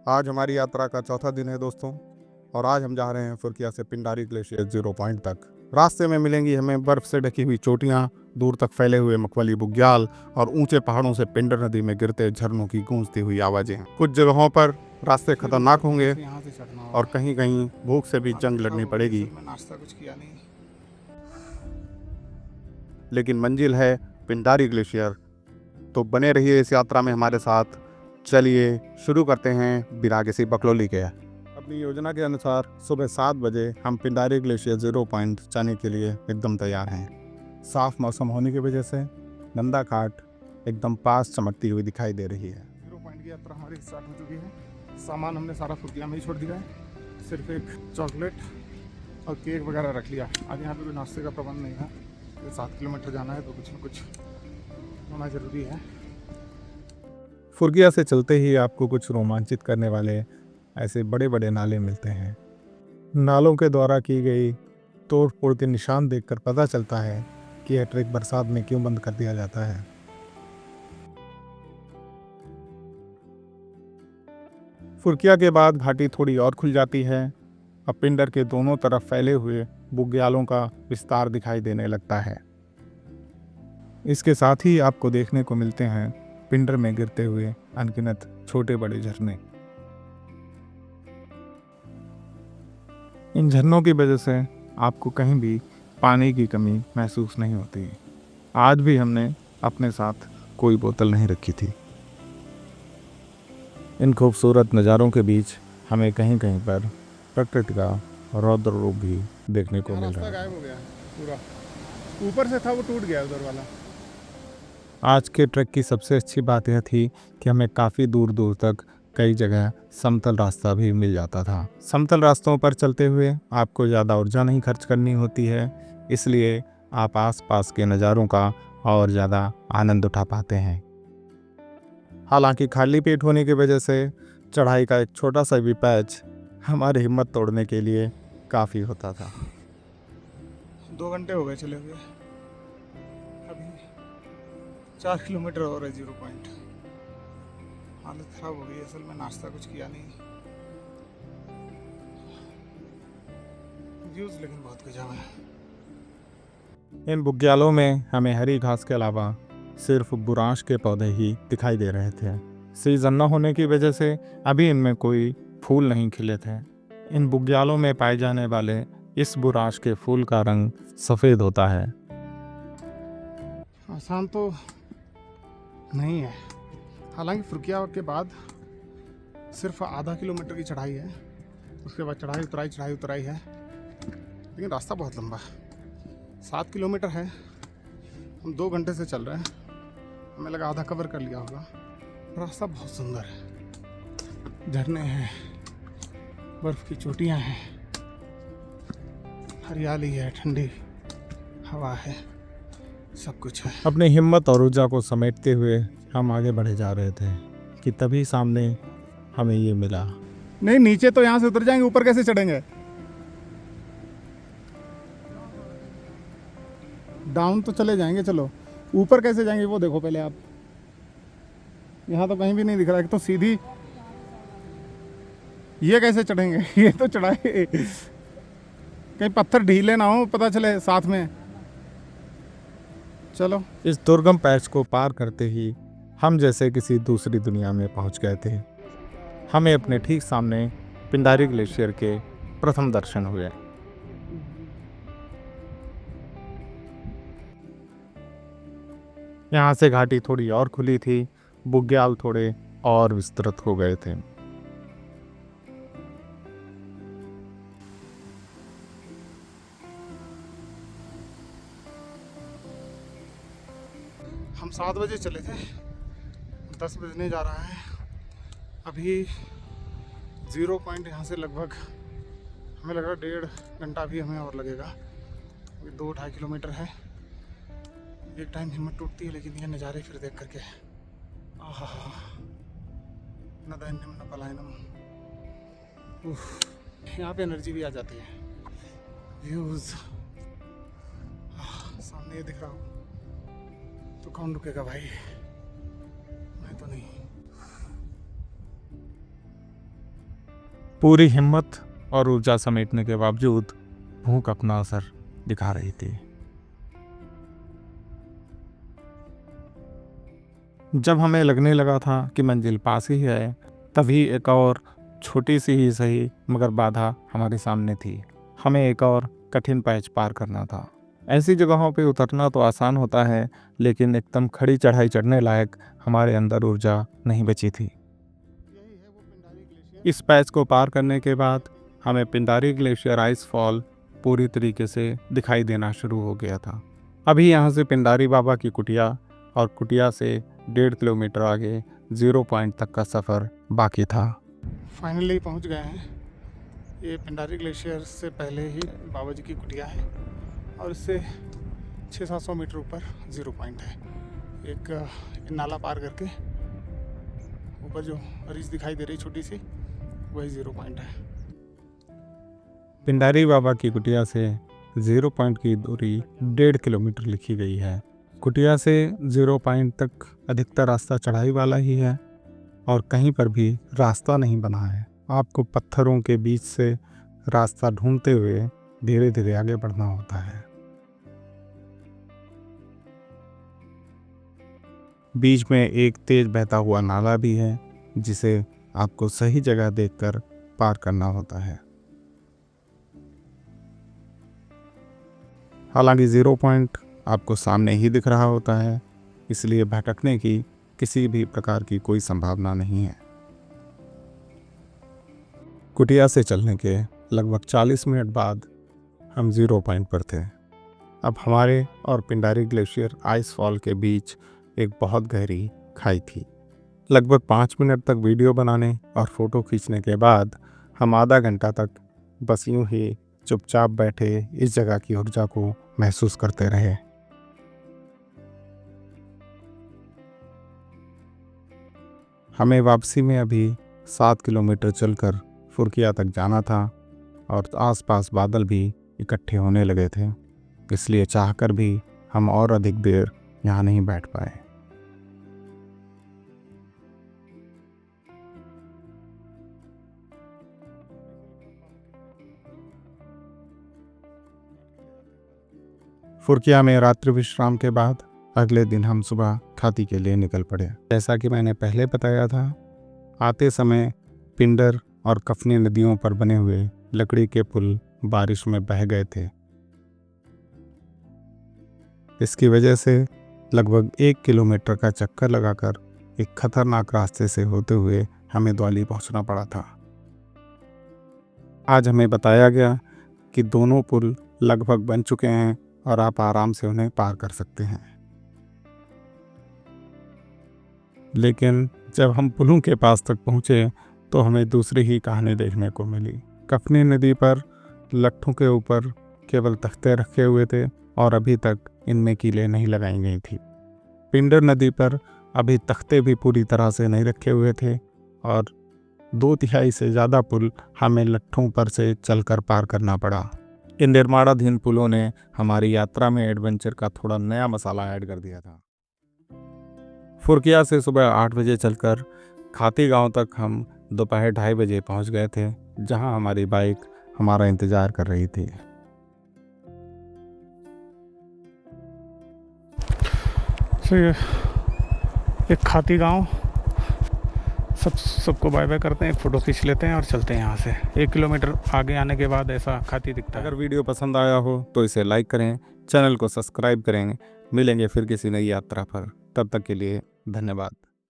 आज हमारी यात्रा का चौथा दिन है दोस्तों, और आज हम जा रहे हैं फुर्किया से पिंडारी ग्लेशियर 0 पॉइंट तक। रास्ते में मिलेंगी हमें बर्फ से ढकी हुई चोटियाँ, दूर तक फैले हुए मखमली बुग्याल और ऊंचे पहाड़ों से पिंडर नदी में गिरते झरनों की गूंजती हुई आवाजें। कुछ जगहों पर रास्ते खतरनाक होंगे यहाँ से चढ़ना और होगा। कहीं कहीं भूख से भी हालत जंग खराब लड़नी हो गई, पड़ेगी, असल में नाश्ता कुछ किया नहीं। लेकिन मंजिल है पिंडारी ग्लेशियर। तो बने रहिए इस यात्रा में हमारे साथ। चलिए शुरू करते हैं बिना किसी बकलोली के। अपनी योजना के अनुसार सुबह 7 बजे हम पिंडारी ग्लेशियर 0 पॉइंट जाने के लिए एकदम तैयार हैं। साफ मौसम होने की वजह से नंदा घाट एकदम पास चमकती हुई दिखाई दे रही है। 0 पॉइंट की यात्रा हमारी स्टार्ट हो चुकी है। सामान हमने सारा फुर्किया में ही छोड़ दिया है। सिर्फ एक चॉकलेट और केक वगैरह रख लिया। आज यहाँ पे कोई नाश्ते का प्रबंध नहीं था। ये 7 किलोमीटर जाना है तो कुछ न कुछ होना ज़रूरी है। फुर्किया से चलते ही आपको कुछ रोमांचित करने वाले ऐसे बड़े बड़े नाले मिलते हैं। नालों के द्वारा की गई तोड़ फोड़ के निशान देखकर पता चलता है कि यह ट्रैक बरसात में क्यों बंद कर दिया जाता है। फुर्किया के बाद घाटी थोड़ी और खुल जाती है। अब पिंडर के दोनों तरफ फैले हुए बुग्यालों का विस्तार दिखाई देने लगता है। इसके साथ ही आपको देखने को मिलते हैं पिंडर में गिरते हुए अनगिनत छोटे बड़े झरने। इन झरनों की वजह से आपको कहीं भी पानी की कमी महसूस नहीं होती। आज भी हमने अपने साथ कोई बोतल नहीं रखी थी। इन खूबसूरत नज़ारों के बीच हमें कहीं कहीं पर प्रकृति का रौद्र रूप भी देखने को मिल रहा है। गायब हो गया पूरा, ऊपर से था वो टूट गया उधर वाला। आज के ट्रैक की सबसे अच्छी बात यह थी कि हमें काफ़ी दूर दूर तक कई जगह समतल रास्ता भी मिल जाता था। समतल रास्तों पर चलते हुए आपको ज़्यादा ऊर्जा नहीं खर्च करनी होती है, इसलिए आप आसपास के नज़ारों का और ज़्यादा आनंद उठा पाते हैं। हालांकि खाली पेट होने की वजह से चढ़ाई का एक छोटा सा भी पैच हमारी हिम्मत तोड़ने के लिए काफ़ी होता था। 2 घंटे हो गए चले हुए। अभी 4 किलोमीटर और है 0 पॉइंट। हालत ख़राब हो गई, असल में नाश्ता कुछ किया नहीं। व्यूज़ लेकिन बहुत गजब है। इन बुग्यालों में हमें हरी घास के अलावा सिर्फ बुरांश के पौधे ही दिखाई दे रहे थे। सीजन न होने की वजह से अभी इनमें कोई फूल नहीं खिले थे। इन बुग्यालों में पाए जाने वाले इस बुरांश के फूल का रंग सफ़ेद होता है। आसान तो नहीं है। हालांकि फुर्किया के बाद सिर्फ आधा किलोमीटर की चढ़ाई है। उसके बाद चढ़ाई उतराई है, लेकिन रास्ता बहुत लंबा है। 7 किलोमीटर है। हम 2 घंटे से चल रहे हैं। हमें लगा आधा कवर कर लिया होगा। रास्ता बहुत सुंदर है। झरने हैं, बर्फ़ की चोटियाँ हैं, हरियाली है, ठंडी हवा है, सब कुछ है। अपनी हिम्मत और ऊर्जा को समेटते हुए हम आगे बढ़े जा रहे थे कि तभी सामने हमें ये मिला। नहीं, नीचे तो यहाँ से उतर जाएंगे, ऊपर कैसे चढ़ेंगे? डाउन तो चले जाएंगे, चलो ऊपर कैसे जाएंगे वो देखो पहले आप। यहाँ तो कहीं भी नहीं दिख रहा है, तो सीधी ये कैसे चढ़ेंगे? ये तो चढ़ाए, कहीं पत्थर ढीले ना हो, पता चले साथ में। चलो, इस दुर्गम पैच को पार करते ही हम जैसे किसी दूसरी दुनिया में पहुंच गए थे। हमें अपने ठीक सामने पिंडारी ग्लेशियर के प्रथम दर्शन हुए। यहाँ से घाटी थोड़ी और खुली थी, बुग्याल थोड़े और विस्तृत हो गए थे। हम 7 बजे चले थे, 10 बजने जा रहा है। अभी 0 पॉइंट यहाँ से लगभग हमें लग रहा है 1.5 घंटा भी हमें और लगेगा। अभी 2-2.5 किलोमीटर है। एक टाइम हिम्मत टूटती है, लेकिन ये नज़ारे फिर देख करके आहा, न दैन्यम न पलायनम। यहाँ पे एनर्जी भी आ जाती है। व्यूज़ सामने ये दिख रहा हो तो कौन रुकेगा भाई? मैं तो नहीं। पूरी हिम्मत और ऊर्जा समेटने के बावजूद भूख अपना असर दिखा रही थी। जब हमें लगने लगा था कि मंजिल पास ही है, तभी एक और छोटी सी ही सही मगर बाधा हमारे सामने थी। हमें एक और कठिन पैच पार करना था। ऐसी जगहों पे उतरना तो आसान होता है, लेकिन एकदम खड़ी चढ़ाई चढ़ने लायक हमारे अंदर ऊर्जा नहीं बची थी। इस पैच को पार करने के बाद हमें पिंडारी ग्लेशियर आइस फॉल पूरी तरीके से दिखाई देना शुरू हो गया था। अभी यहाँ से पिंडारी बाबा की कुटिया और कुटिया से 1.5 किलोमीटर आगे 0 पॉइंट तक का सफ़र बाकी था। फाइनली पहुंच गए हैं। ये पिंडारी ग्लेशियर से पहले ही बाबा जी की कुटिया है और इससे 600-700 मीटर ऊपर 0 पॉइंट है। एक नाला पार करके ऊपर जो रिज दिखाई दे रही छोटी सी, वही 0 पॉइंट है। पिंडारी बाबा की कुटिया से 0 पॉइंट की दूरी 1.5 किलोमीटर लिखी गई है। कुटिया से 0 पॉइंट तक अधिकतर रास्ता चढ़ाई वाला ही है और कहीं पर भी रास्ता नहीं बना है। आपको पत्थरों के बीच से रास्ता ढूंढते हुए धीरे धीरे आगे बढ़ना होता है। बीच में एक तेज बहता हुआ नाला भी है, जिसे आपको सही जगह देखकर पार करना होता है। हालांकि 0 पॉइंट आपको सामने ही दिख रहा होता है, इसलिए भटकने की किसी भी प्रकार की कोई संभावना नहीं है। कुटिया से चलने के लगभग 40 मिनट बाद हम 0 पॉइंट पर थे। अब हमारे और पिंडारी ग्लेशियर आइस फॉल के बीच एक बहुत गहरी खाई थी। लगभग 5 मिनट तक वीडियो बनाने और फोटो खींचने के बाद हम आधा घंटा तक बस यूं ही चुपचाप बैठे इस जगह की ऊर्जा को महसूस करते रहे। हमें वापसी में अभी 7 किलोमीटर चलकर फुरकिया तक जाना था और आसपास बादल भी इकट्ठे होने लगे थे, इसलिए चाहकर भी हम और अधिक देर यहाँ नहीं बैठ पाए। फुरकिया में रात्रि विश्राम के बाद अगले दिन हम सुबह खाती के लिए निकल पड़े। जैसा कि मैंने पहले बताया था, आते समय पिंडर और कफनी नदियों पर बने हुए लकड़ी के पुल बारिश में बह गए थे। इसकी वजह से लगभग 1 किलोमीटर का चक्कर लगाकर एक खतरनाक रास्ते से होते हुए हमें द्वाली पहुंचना पड़ा था। आज हमें बताया गया कि दोनों पुल लगभग बन चुके हैं और आप आराम से उन्हें पार कर सकते हैं। लेकिन जब हम पुलों के पास तक पहुंचे तो हमें दूसरी ही कहानी देखने को मिली। कफनी नदी पर लट्ठों के ऊपर केवल तख्ते रखे हुए थे और अभी तक इनमें कीलें नहीं लगाई गई थी। पिंडर नदी पर अभी तख्ते भी पूरी तरह से नहीं रखे हुए थे और 2/3 से ज़्यादा पुल हमें लट्ठों पर से चलकर पार करना पड़ा। इन निर्माणाधीन पुलों ने हमारी यात्रा में एडवेंचर का थोड़ा नया मसाला ऐड कर दिया था। फुरकिया से सुबह 8 बजे चलकर खाती गांव तक हम दोपहर 2:30 बजे पहुंच गए थे, जहां हमारी बाइक हमारा इंतजार कर रही थी। एक खाती गांव, सबको बाय बाय करते हैं, एक फ़ोटो खींच लेते हैं और चलते हैं यहाँ से। 1 किलोमीटर आगे आने के बाद ऐसा खाती दिखता है। अगर वीडियो पसंद आया हो तो इसे लाइक करें, चैनल को सब्सक्राइब करें। मिलेंगे फिर किसी नई यात्रा पर, तब तक के लिए धन्यवाद।